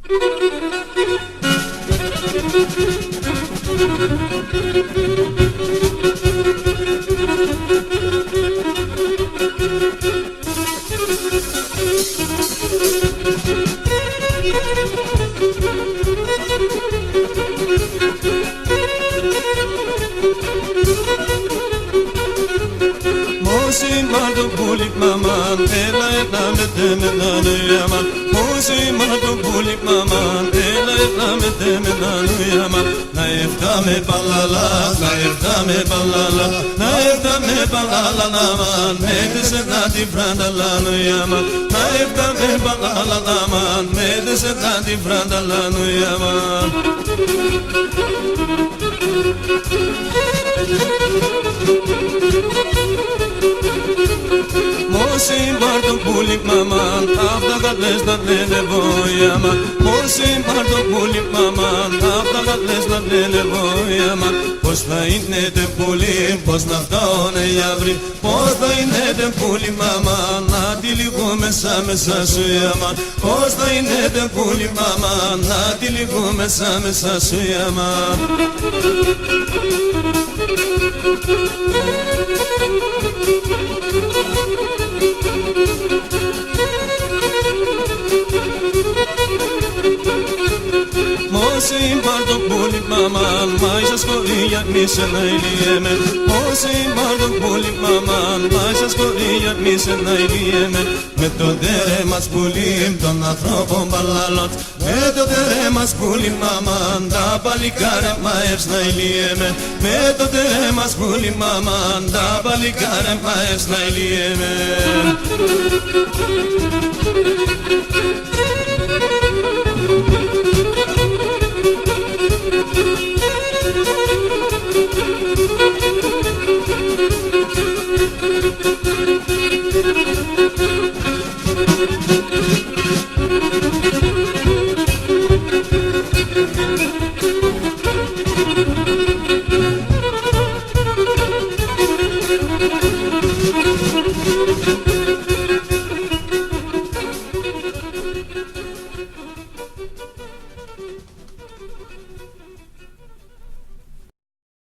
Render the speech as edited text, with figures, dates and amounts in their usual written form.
Mosi mardu bulik maman, ela ela medemedanu yaman. Mosi mardu bulik maman, ela ela medemedanu yaman. Naifta me balala, naifta me balala, naifta me balala naman. Medese nadi brandalanu yaman. Naifta me balala naman, medese nadi brandalanu yaman. Mosi mardu bulik maman, avdagatles da lele boyaman. Mosi mardu bulik maman, avdagatles da lele boyaman. Πώς θα είναι τε πουλί, πώς να φτάωνε οι αύροι. Πώς θα είναι τε πουλί μαμά, να τη λίγο μέσα μέσα σου ιαμά. Πώς θα είναι τε πουλί μαμά, να τη λίγο μέσα μέσα σου ιαμά. Mosi mardu bulik maman, maisha skoria mise nailieme. Mosi mardu bulik maman, maisha skoria mise nailieme. Με το τερέ μας πουλί των ανθρώπων μπαλαλότ. Με το τερέ μας πουλί μαμάν, τα παλικάρια μαεύς nailieme. Με το τερέ μας πουλί μαμάν, τα παλικάρια μαεύς nailieme. Thank you.